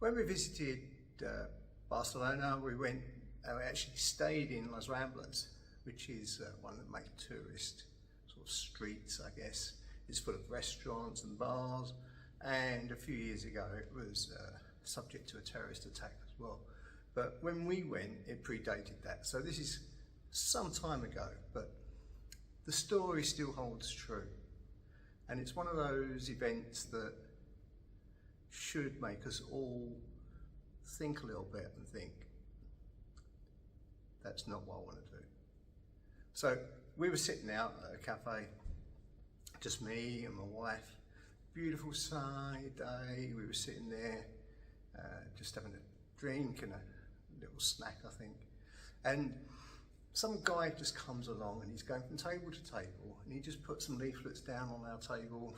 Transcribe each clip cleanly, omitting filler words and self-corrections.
When we visited Barcelona, we actually stayed in Las Ramblas, which is one of the main tourist sort of streets, I guess. It's full of restaurants and bars, and a few years ago it was subject to a terrorist attack as well. But when we went, it predated that. So this is some time ago, but the story still holds true. And it's one of those events that should make us all think a little bit and think, that's not what I want to do. So we were sitting out at a cafe, just me and my wife, beautiful sunny day. We were sitting there just having a drink and a little snack, I think. And some guy just comes along and he's going from table to table and he just puts some leaflets down on our table.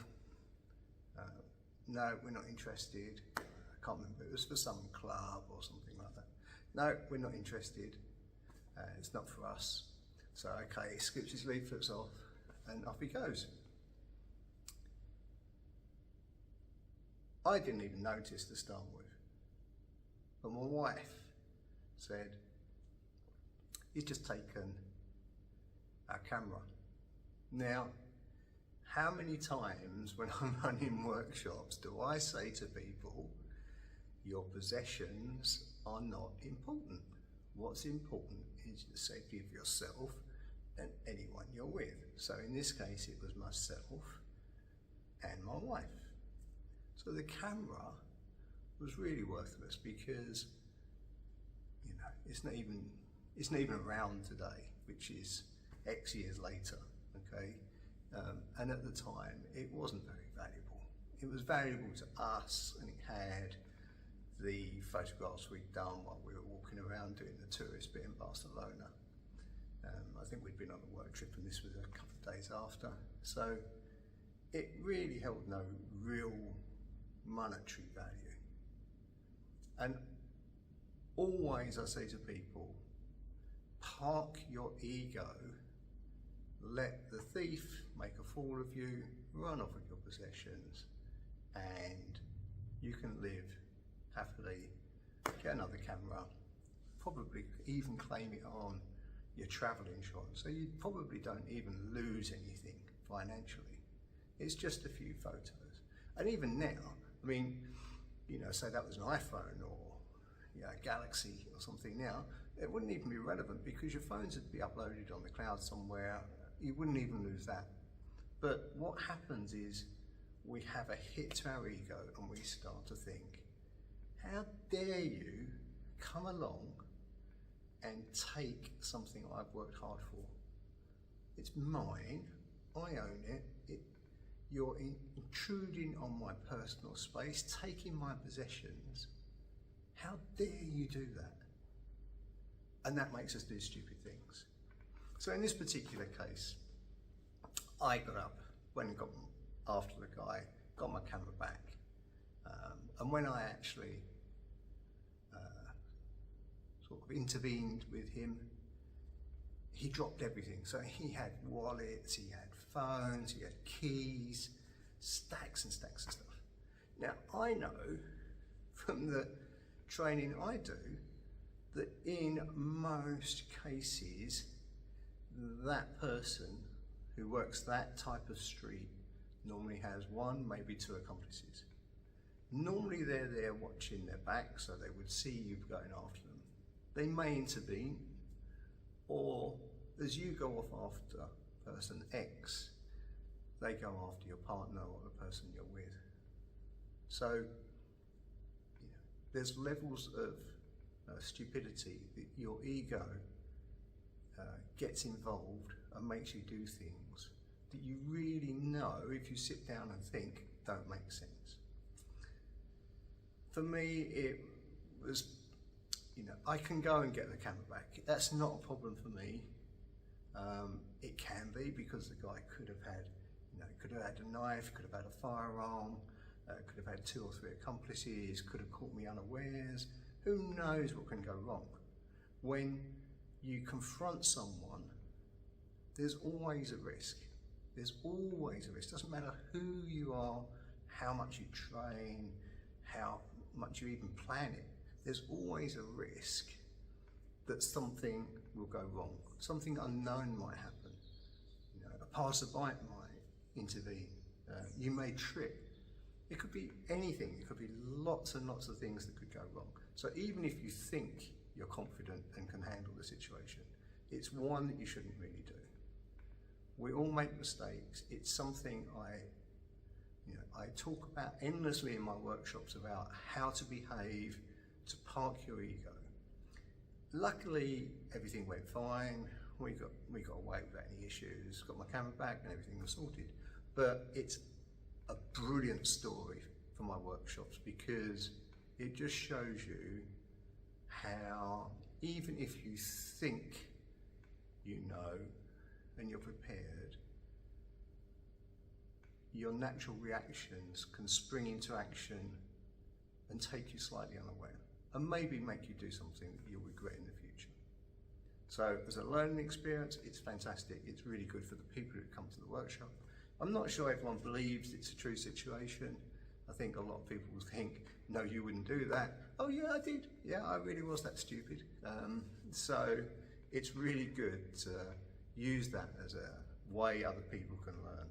No, we're not interested. I can't remember, it was for some club or something like that. No, we're not interested. It's not for us. So, okay, he scoops his leaflets off and off he goes. I didn't even notice to start with, but my wife said, he's just taken our camera. Now, how many times when I'm running workshops do I say to people, your possessions are not important. What's important is the safety of yourself and anyone you're with. So in this case, it was myself and my wife. So the camera was really worthless because, you know, it's not even around today, which is X years later, okay? And at the time, it wasn't very valuable. It was valuable to us, and it had the photographs we'd done while we were walking around doing the tourist bit in Barcelona. I think we'd been on a work trip and this was a couple of days after. So it really held no real monetary value. And always I say to people, park your ego, let the thief make a fool of you, run off with your possessions, and you can live happily, get another camera, probably even claim it on your travel insurance, so you probably don't even lose anything financially. It's just a few photos. And even now, I mean, you know, say that was an iPhone or, you know, a Galaxy or something now, it wouldn't even be relevant because your phones would be uploaded on the cloud somewhere. You wouldn't even lose that. But what happens is we have a hit to our ego and we start to think, how dare you come along and take something I've worked hard for? It's mine, I own it, you're intruding on my personal space, taking my possessions. How dare you do that? And that makes us do stupid things. So in this particular case, I got up, went and got after the guy, got my camera back, and when I actually sort of intervened with him, he dropped everything. So he had wallets, he had phones, he had keys, stacks and stacks of stuff. Now I know from the training I do that in most cases, that person who works that type of street normally has one, maybe two accomplices. Normally they're there watching their back, so they would see you going after them. They may intervene, or as you go off after person X, they go after your partner or the person you're with. So, you know, there's levels of stupidity that your ego gets involved and makes you do things that you really know, if you sit down and think, don't make sense. For me, it was, you know, I can go and get the camera back. That's not a problem for me. It can be because the guy could have had, you know, could have had a knife, could have had a firearm, could have had 2 or 3 accomplices, could have caught me unawares. Who knows what can go wrong? When you confront someone, there's always a risk. There's always a risk. Doesn't matter who you are, how much you train, how much you even plan it, there's always a risk that something will go wrong. Something unknown might happen. You know, a passerby might intervene. You may trip. It could be anything. It could be lots and lots of things that could go wrong. So even if you think you're confident and can handle the situation, it's one that you shouldn't really do. We all make mistakes. It's something I talk about endlessly in my workshops about how to behave to park your ego. Luckily, everything went fine. We got away without any issues. Got my camera back and everything was sorted. But it's a brilliant story for my workshops because it just shows you how even if you think you know and you're prepared, your natural reactions can spring into action and take you slightly unaware and maybe make you do something that you'll regret in the future. So as a learning experience, it's fantastic. It's really good for the people who come to the workshop. I'm not sure everyone believes it's a true situation. I think a lot of people will think, no, you wouldn't do that. Oh yeah, I did. Yeah, I really was that stupid. So it's really good to use that as a way other people can learn.